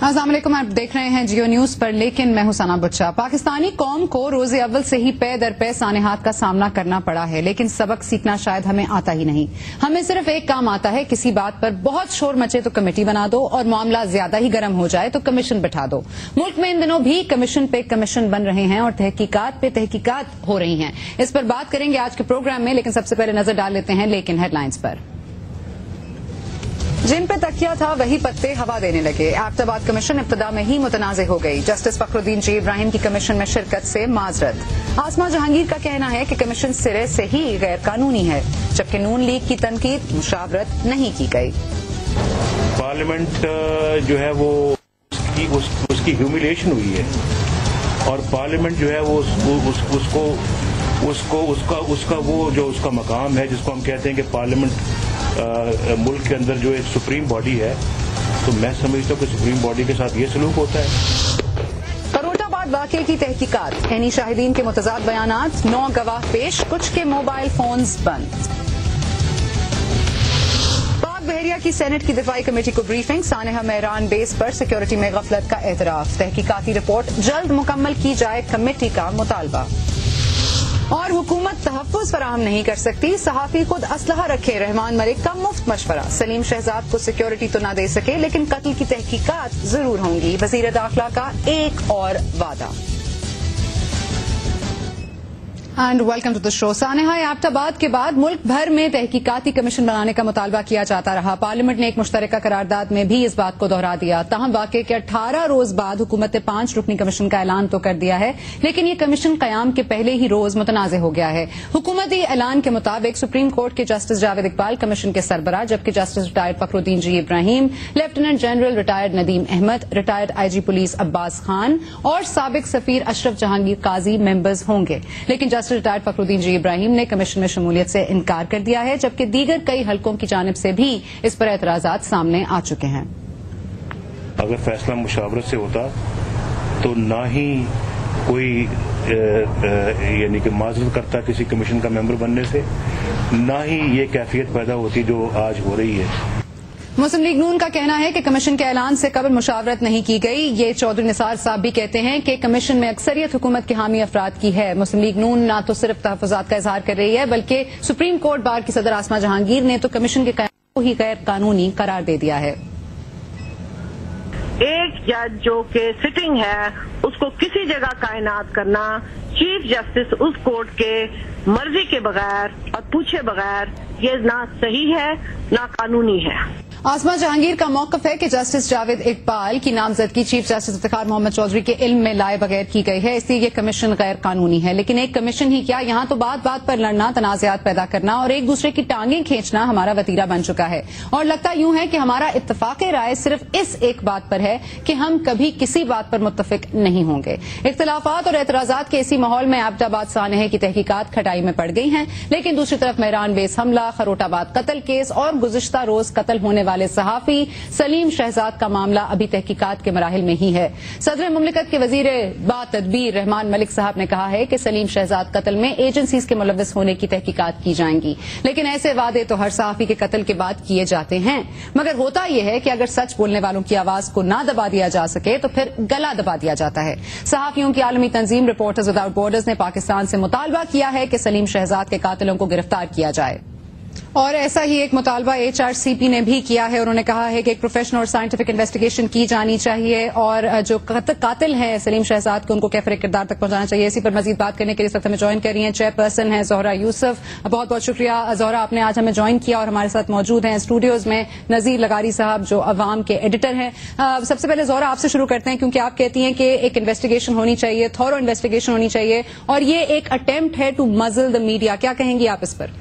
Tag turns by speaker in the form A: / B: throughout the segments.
A: अस्सलाम वालेकुम, आप देख रहे हैं जियो न्यूज पर, लेकिन मैं हूं सना बुच्चा। पाकिस्तानी कौम को रोजे अव्वल से ही पे दर पे सानेहात का सामना करना पड़ा है, लेकिन सबक सीखना शायद हमें आता ही नहीं। हमें सिर्फ एक काम आता है, किसी बात पर बहुत शोर मचे तो कमेटी बना दो और मामला ज्यादा ही गर्म हो जाए तो कमीशन बिठा दो। मुल्क में इन दिनों भी कमीशन पे कमीशन बन रहे हैं और तहकीकात पे तहकीकात हो रही हैं। इस पर बात करेंगे आज के प्रोग्राम में, लेकिन सबसे पहले नजर डाल लेते हैं लेकिन हेडलाइंस पर। जिन पे तकिया था वही पत्ते हवा देने लगे। एबटाबाद कमीशन इब्तदा में ही मुतनाज़े हो गई। जस्टिस फखरुद्दीन जी इब्राहिम की कमीशन में शिरकत से माजरत। आसमा जहांगीर का कहना है कि कमीशन सिरे से ही गैर कानूनी है, जबकि नून लीग की तनकीद मुशावरत नहीं की गई।
B: पार्लियामेंट जो है वो उसकी ह्यूमिलिएशन हुई है और पार्लियामेंट जो है वो उसका वो जो उसका मकाम है, जिसको हम कहते हैं कि पार्लियामेंट मुल्क के अंदर जो एक सुप्रीम बॉडी है, तो मैं समझता हूँ कि सुप्रीम बॉडी के साथ ये सलूक होता है।
A: करोटाबाद वाक़े की तहकीकात, एनी शाहिदीन के मुतज़ाद बयानात, 9 गवाह पेश, कुछ के मोबाइल फोन्स बंद। पाक बहरिया की सेनेट की दिफाई कमेटी को ब्रीफिंग, सानेहा मेहरान बेस पर सिक्योरिटी में गफलत का एतराफ। तहकीकाती रिपोर्ट जल्द मुकम्मल की जाए, कमेटी का मुतालबा। और हुकूमत तहफ़्फ़ुज़ फराहम नहीं कर सकती, सहाफ़ी खुद असलहा रखे, रहमान मलिक का मुफ्त मशवरा। सलीम शहजाद को सिक्योरिटी तो ना दे सके, लेकिन कत्ल की तहकीकात जरूर होंगी, वज़ीर दाखिला का एक और वादा। And welcome to the show. सानेहा एबटाबाद के बाद मुल्क भर में तहकीकाती कमीशन बनाने का मुतालबा किया जाता रहा। पार्लियामेंट ने एक मुश्तरका करारदाद में भी इस बात को दोहरा दिया। ताहम वाक़े के 18 रोज बाद हुकूमत ने 5 रुकनी कमीशन का ऐलान तो कर दिया है, लेकिन ये कमीशन कयाम के पहले ही रोज मुतनाज़े हो गया है। हुकूमती ऐलान के मुताबिक सुप्रीम कोर्ट के जस्टिस जावेद इकबाल कमीशन के सरबराह, जबकि justice retired Fakhruddin G Ibrahim, lieutenant general retired Nadeem Ahmed, retired IG police Abbas Khan और साबिक सफीर अशरफ जहांगीर काजी मेंबर्स होंगे। लेकिन रिटायर्ड फखरुद्दीन जी इब्राहिम ने कमीशन में शमूलियत से इनकार कर दिया है, जबकि दीगर कई हलकों की जानिब से भी इस पर एतराजात सामने आ चुके हैं।
B: अगर फैसला मुशावरत से होता तो ना ही कोई यानी कि माजरत करता किसी कमीशन का मेंबर बनने से, ना ही ये कैफियत पैदा होती जो आज हो रही है।
A: मुस्लिम लीग नून का कहना है कि कमीशन के ऐलान से कबल मुशावरत नहीं की गई। ये चौधरी निसार साहब भी कहते हैं कि कमीशन में अक्सरियत हुकूमत के हामी अफराद की है। मुस्लिम लीग नून ना तो सिर्फ तहफ़्फ़ुज़ात का इजहार कर रही है, बल्कि सुप्रीम कोर्ट बार की सदर आसमा जहांगीर ने तो कमीशन के क़याम को ही गैर कानूनी करार दे दिया है।
C: एक जज जो कि सिटिंग है, उसको किसी जगह तैनात करना, चीफ जस्टिस उस कोर्ट के मर्जी के बगैर और पूछे बगैर, ये ना सही है ना कानूनी है।
A: आसमा जहांगीर का मौकफ है कि जस्टिस जावेद इकबाल की नामजदगी चीफ जस्टिस इफ्तिखार मोहम्मद चौधरी के इल्म में लाए बगैर की गई है, इसलिए ये कमीशन गैर कानूनी है। लेकिन एक कमीशन ही क्या, यहाँ तो बात बात पर लड़ना, तनाज़ात पैदा करना और एक दूसरे की टांगें खींचना हमारा वतीरा बन चुका है। और लगता यूं है कि हमारा इत्तफाक़े राय सिर्फ इस एक बात पर है कि हम कभी किसी बात पर मुत्तफिक नहीं होंगे। इख्तिलाफात और एतराजात के इसी माहौल में एबटाबाद सानेहा की तहकीकात खटाई में पड़ गई हैं, लेकिन दूसरी तरफ मेहरान बेस हमला, खरोटाबाद कत्ल केस और गुज़िश्ता रोज कत्ल होने वाले सहाफी सलीम शहजाद का मामला अभी तहकीकात के मराहिल में ही है। सदर मुमलिकत के वजीर बातदबीर रहमान मलिक साहब ने कहा है कि सलीम शहजाद कत्ल में एजेंसीज के मुलव्वस होने की तहकीकात की जाएंगी, लेकिन ऐसे वादे तो हर सहाफी के कत्ल के बाद किए जाते हैं। मगर होता यह है कि अगर सच बोलने वालों की आवाज को ना दबा दिया जा सके तो फिर गला दबा दिया जाता है। सहाफियों की आलमी तंजीम रिपोर्टर्स विदाउट बॉर्डर्स ने पाकिस्तान से मुतालबा किया है कि सलीम शहजाद के कातिलों को गिरफ्तार किया जाए। और ऐसा ही एक मुतालबा HRCP ने भी किया है। उन्होंने कहा है कि एक प्रोफेशनल और साइंटिफिक इन्वेस्टिगेशन की जानी चाहिए और जो कातिल है सलीम शहजाद को, उनको कैफरे किरदार तक पहुंचाना चाहिए। इसी पर मजीद बात करने के लिए इस वक्त हमें ज्वाइन कर रही हैं चेयरपर्सन है ज़ोहरा यूसुफ। बहुत बहुत शुक्रिया ज़ोहरा, आपने आज हमें ज्वाइन किया और हमारे साथ मौजूद हैं स्टूडियोज में नज़ीर लगारी साहब जो अवाम के एडिटर हैं। सबसे पहले ज़ोहरा आपसे शुरू करते हैं, क्योंकि आप कहती हैं कि एक इन्वेस्टिगेशन होनी चाहिए, थॉरो इन्वेस्टिगेशन होनी चाहिए, और ये एक अटेम्प्ट है टू मज़ल द मीडिया। क्या कहेंगी आप इस पर?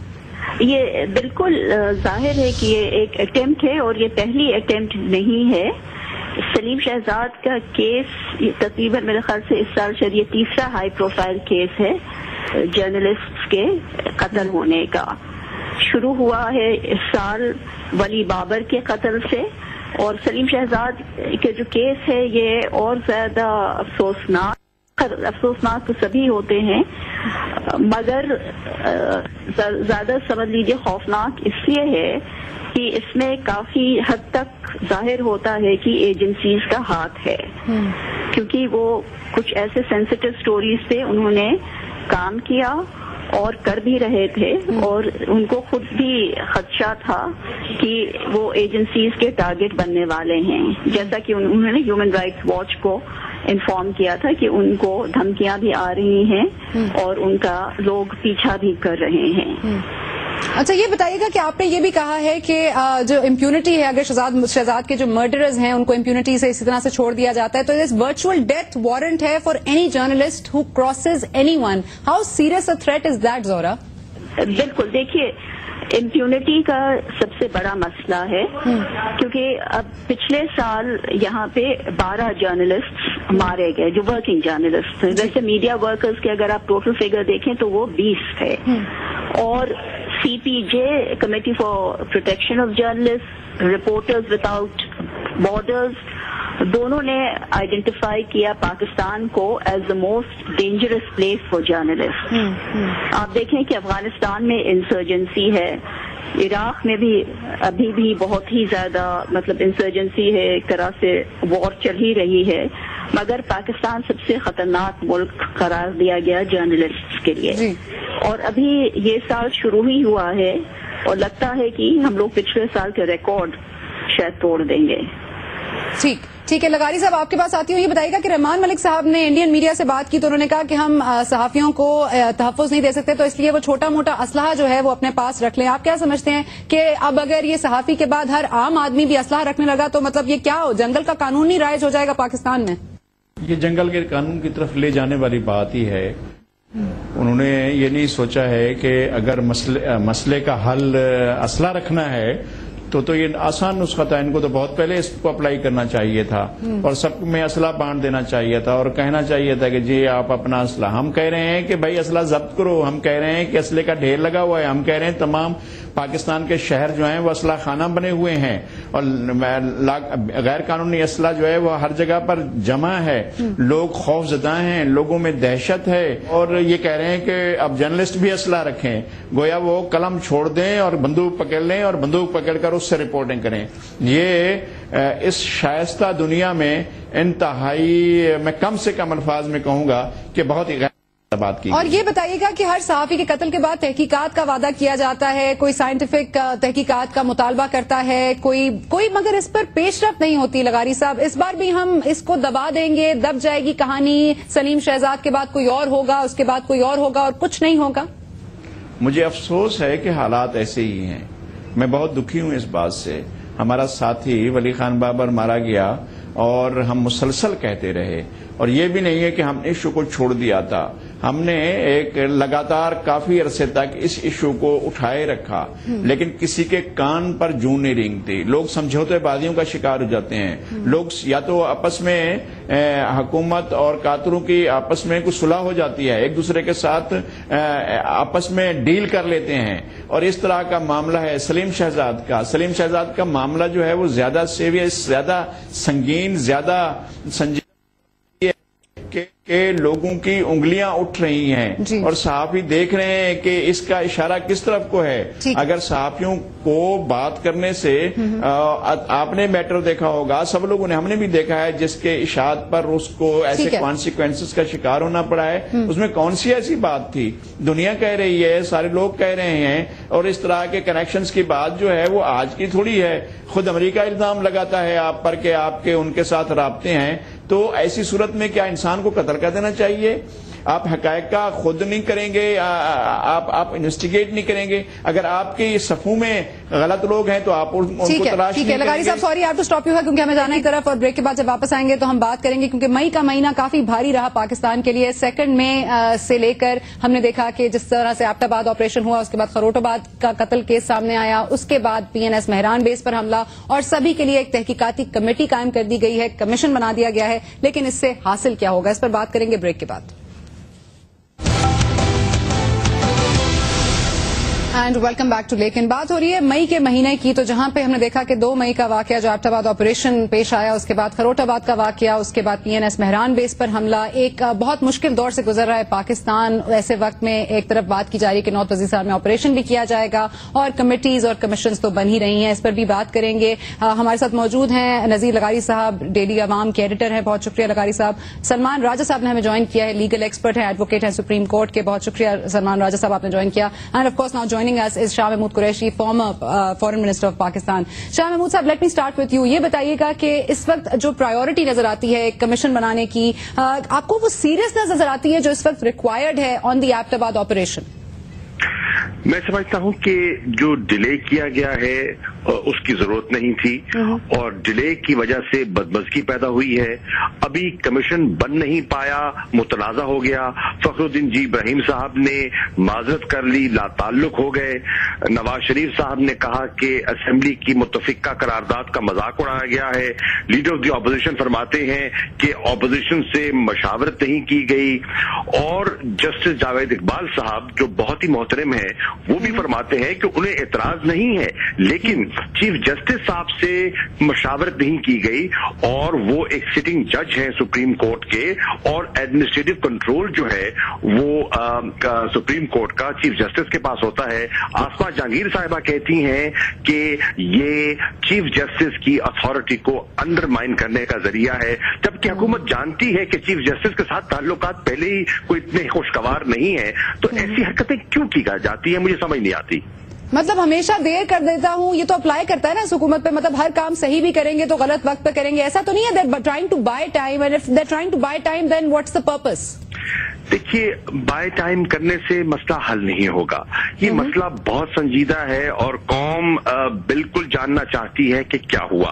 D: ये बिल्कुल जाहिर है कि ये एक अटेम्प्ट है और ये पहली अटेम्प्ट नहीं है। सलीम शहजाद का केस तकरीबन मेरे ख्याल से इस साल शायद ये तीसरा हाई प्रोफाइल केस है जर्नलिस्ट के कत्ल होने का। शुरू हुआ है इस साल वली बाबर के कत्ल से, और सलीम शहजाद के जो केस है ये और ज्यादा अफसोसनाक खैर अफसोसनाक तो सभी होते हैं, मगर ज्यादा समझ लीजिए खौफनाक इसलिए है कि इसमें काफी हद तक जाहिर होता है कि एजेंसीज का हाथ है, क्योंकि वो कुछ ऐसे सेंसिटिव स्टोरीज पे उन्होंने काम किया और कर भी रहे थे, और उनको खुद भी खदशा था कि वो एजेंसीज के टारगेट बनने वाले हैं। जैसा कि उन्होंने ह्यूमन राइट्स वॉच को इन्फॉर्म किया था कि उनको धमकियां भी आ रही हैं और उनका लोग पीछा भी कर रहे हैं।
A: अच्छा, ये बताइएगा कि आपने ये भी कहा है कि जो इम्प्यूनिटी है, अगर शहजाद के जो मर्डरर्स हैं उनको इम्प्यूनिटी से इसी तरह से छोड़ दिया जाता है, तो दिस वर्चुअल डेथ वारंट है for any journalist who crosses anyone. How serious a threat is that, Zohra?
D: बिल्कुल, देखिए इम्प्यूनिटी का सबसे बड़ा मसला है, क्योंकि अब पिछले साल यहाँ पे 12 जर्नलिस्ट मारे गए जो वर्किंग जर्नलिस्ट थे। वैसे मीडिया वर्कर्स के अगर आप टोटल फिगर देखें तो वो 20 थे, और CPJ committee for protection of journalist, reporters without borders, दोनों ने आइडेंटिफाई किया पाकिस्तान को as the most dangerous place for journalist. आप देखें कि अफगानिस्तान में इंसर्जेंसी है, इराक में भी अभी भी बहुत ही ज्यादा मतलब इंसर्जेंसी है, एक तरह से वॉर चल ही रही है, मगर पाकिस्तान सबसे खतरनाक मुल्क करार दिया गया जर्नलिस्ट के लिए। और अभी ये साल शुरू ही हुआ है और लगता है कि हम लोग पिछले साल के रिकॉर्ड शायद तोड़ देंगे।
A: ठीक है, लगारी साहब आपके पास आती हूँ। ये बताइएगा कि रहमान मलिक साहब ने इंडियन मीडिया से बात की तो उन्होंने कहा कि हम सहाफियों को तहफ़्फ़ुज़ नहीं दे सकते, तो इसलिए वो छोटा मोटा असलहा जो है वो अपने पास रख लें। आप क्या समझते हैं कि अब अगर ये सहाफी के बाद हर आम आदमी भी असलहा रखने लगा तो मतलब ये क्या जंगल का कानून ही राइज हो जाएगा पाकिस्तान में?
E: ये जंगल के कानून की तरफ ले जाने वाली बात ही है। उन्होंने ये नहीं सोचा है कि अगर मसले का हल असला रखना है तो ये आसान नुस्खा था। इनको तो बहुत पहले इसको अप्लाई करना चाहिए था और सब में असला बांट देना चाहिए था और कहना चाहिए था कि जी आप अपना असला, हम कह रहे हैं कि भाई असला जब्त करो, हम कह रहे हैं कि असले का ढेर लगा हुआ है, हम कह रहे हैं तमाम पाकिस्तान के शहर जो हैं वो असला खाना बने हुए हैं और गैर कानूनी असला जो है वो हर जगह पर जमा है, लोग खौफजदा हैं, लोगों में दहशत है और ये कह रहे हैं कि अब जर्नलिस्ट भी असला रखें, गोया वो कलम छोड़ दें और बंदूक पकड़ लें और बंदूक पकड़कर उससे रिपोर्टिंग करें। ये इस शाइस्ता दुनिया में इंतहाई, मैं कम से कम अल्फाज में कहूंगा कि बहुत ही बात की।
A: और ये बताइएगा कि हर सहाफी के कत्ल के बाद तहकीकात का वादा किया जाता है, कोई साइंटिफिक तहकीकात का मुतालबा करता है, कोई मगर इस पर पेशरफ्त नहीं होती। लगारी साहब, इस बार भी हम इसको दबा देंगे, दब जाएगी कहानी, सलीम शहजाद के बाद कोई और होगा, उसके बाद कोई और होगा और कुछ नहीं होगा?
E: मुझे अफसोस है कि हालात ऐसे ही हैं। मैं बहुत दुखी हूं इस बात से। हमारा साथी वली खान बाबर मारा गया और हम मुसलसल कहते रहे और ये भी नहीं है कि हमने इशू को छोड़ दिया था, हमने एक लगातार काफी अरसे तक इस इशू को उठाए रखा, लेकिन किसी के कान पर जूं नहीं रेंगती। लोग समझौतेबाजियों का शिकार हो जाते हैं। लोग या तो आपस में हुकूमत और कातरों की आपस में कुछ सुलह हो जाती है, एक दूसरे के साथ आपस में डील कर लेते हैं और इस तरह का मामला है सलीम शहजाद का। सलीम शहजाद का मामला जो है वो ज्यादा सीरियस, ज्यादा संगीन, ज्यादा संजीदा के लोगों की उंगलियां उठ रही हैं और सहाफी देख रहे हैं कि इसका इशारा किस तरफ को है। अगर सहाफियों को बात करने से आपने मैटर देखा होगा, सब लोगों ने, हमने भी देखा है जिसके इशात पर उसको ऐसे कॉन्सिक्वेंसेस का शिकार होना पड़ा है, उसमें कौन सी ऐसी बात थी? दुनिया कह रही है, सारे लोग कह रहे हैं और इस तरह के कनेक्शंस की बात जो है वो आज की थोड़ी है। खुद अमेरिका इल्जाम लगाता है आप पर कि आपके उनके साथ राब्ते हैं, तो ऐसी सूरत में क्या इंसान को कत्ल कर देना चाहिए? आप हकायक का खुद नहीं करेंगे, आप इन्वेस्टिगेट नहीं करेंगे। अगर आपके सफू में गलत लोग हैं तो आप उनको तलाश नहीं करेंगे।
A: लगारी साहब, sorry I have to stop you है क्योंकि हमें जाना एक तरफ और ब्रेक के बाद जब वापस आएंगे तो हम बात करेंगे, क्योंकि मई का महीना काफी भारी रहा पाकिस्तान के लिए। 2 मई से लेकर हमने देखा कि जिस तरह से एबटाबाद ऑपरेशन हुआ, उसके बाद खरोटाबाद का कत्ल केस सामने आया, उसके बाद PNS मेहरान बेस पर हमला और सभी के लिए एक तहकीकाती कमेटी कायम कर दी गई है, कमीशन बना दिया गया है। लेकिन इससे हासिल क्या होगा, इस पर बात करेंगे ब्रेक के बाद। एंड वेलकम बैक टू लेकिन बात हो रही है मई के महीने की, तो जहां पे हमने देखा कि 2 मई का वाकया जो एबटाबाद ऑपरेशन पेश आया, उसके बाद खरोटाबाद का वाकया, उसके बाद PNS मेहरान बेस पर हमला, एक बहुत मुश्किल दौर से गुजर रहा है पाकिस्तान। ऐसे वक्त में एक तरफ बात की जा रही है कि 9 वजीर में ऑपरेशन भी किया जाएगा और कमेटीज और कमीशन तो बन ही रही हैं, इस पर भी बात करेंगे। हमारे साथ मौजूद हैं नजीर लगारी साहब, डेली अवाम के एडिटर हैं, बहुत शुक्रिया लगारी साहब। सलमान राजा साहब ने हमें ज्वाइन किया है, लीगल एक्सपर्ट है, एडवोकेट है सुप्रीम कोर्ट के, बहुत शुक्रिया सलमान राजा साहब आपने ज्वाइन किया। End of course now joining us is Shah Mahmood Qureshi, former foreign minister of Pakistan. Shah Mahmood साहब, let me start with you. ये बताइएगा कि इस वक्त जो प्रायोरिटी नजर आती है एक कमीशन बनाने की, आपको वो सीरियसनेस नजर आती है जो इस वक्त रिक्वायर्ड है ऑन द एबटाबाद ऑपरेशन?
F: मैं समझता हूं कि जो डिले किया गया है उसकी जरूरत नहीं थी और डिले की वजह से बदमज़गी पैदा हुई है। अभी कमीशन बन नहीं पाया, मुतनाज़ा हो गया। फखरुद्दीन जी इब्राहिम साहब ने माजरत कर ली, लाताल्लुक हो गए। नवाज शरीफ साहब ने कहा कि असेंबली की मुत्तफिका करारदाद का मजाक उड़ाया गया है। लीडर ऑफ द ऑपोजिशन फरमाते हैं कि ऑपोजिशन से मशावरत नहीं की गई। और जस्टिस जावेद इकबाल साहब जो बहुत ही मोहतरम है वो भी फरमाते हैं कि उन्हें एतराज नहीं है, लेकिन चीफ जस्टिस साहब से मशावरत नहीं की गई और वो एक सिटिंग जज हैं सुप्रीम कोर्ट के, और एडमिनिस्ट्रेटिव कंट्रोल जो है वो सुप्रीम कोर्ट का चीफ जस्टिस के पास होता है। आसमा जहांगीर साहिबा कहती हैं कि ये चीफ जस्टिस की अथॉरिटी को अंडरमाइन करने का जरिया है, जबकि हुकूमत जानती है कि चीफ जस्टिस के साथ ताल्लुकात पहले ही कोई इतने खुशगवार नहीं है। तो ऐसी हरकतें क्यों की जाती है, मुझे समझ नहीं आती।
A: मतलब हमेशा देर कर देता हूं, ये तो अप्लाई करता है ना इस हुकूमत पे, मतलब हर काम सही भी करेंगे तो गलत वक्त पे करेंगे, ऐसा तो नहीं है that trying to buy time, and if they trying to buy time then what's the purpose?
F: देखिए, बाय टाइम करने से मसला हल नहीं होगा। ये मसला बहुत संजीदा है और कौम बिल्कुल जानना चाहती है कि क्या हुआ।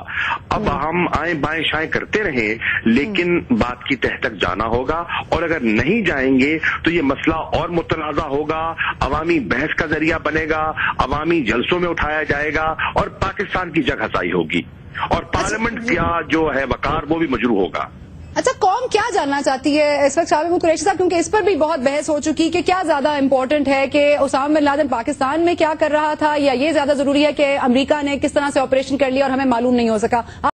F: अब हम आए बाएं शाएं करते रहें, लेकिन बात की तह तक जाना होगा, और अगर नहीं जाएंगे तो ये मसला और मुतनाज़ा होगा, अवामी बहस का जरिया बनेगा, अवामी जलसों में उठाया जाएगा और पाकिस्तान की जगह हसाई होगी और पार्लियामेंट का जो है वकार वो भी मजरू होगा।
A: अच्छा, कौम क्या जानना चाहती है इस वक्त शाह महमूद कुरैशी साहब, क्योंकि इस पर भी बहुत बहस हो चुकी कि क्या ज्यादा इंपॉर्टेंट है कि उसामा बिन लादेन पाकिस्तान में क्या कर रहा था, या ये ज्यादा जरूरी है कि अमेरिका ने किस तरह से ऑपरेशन कर लिया और हमें मालूम नहीं हो सका?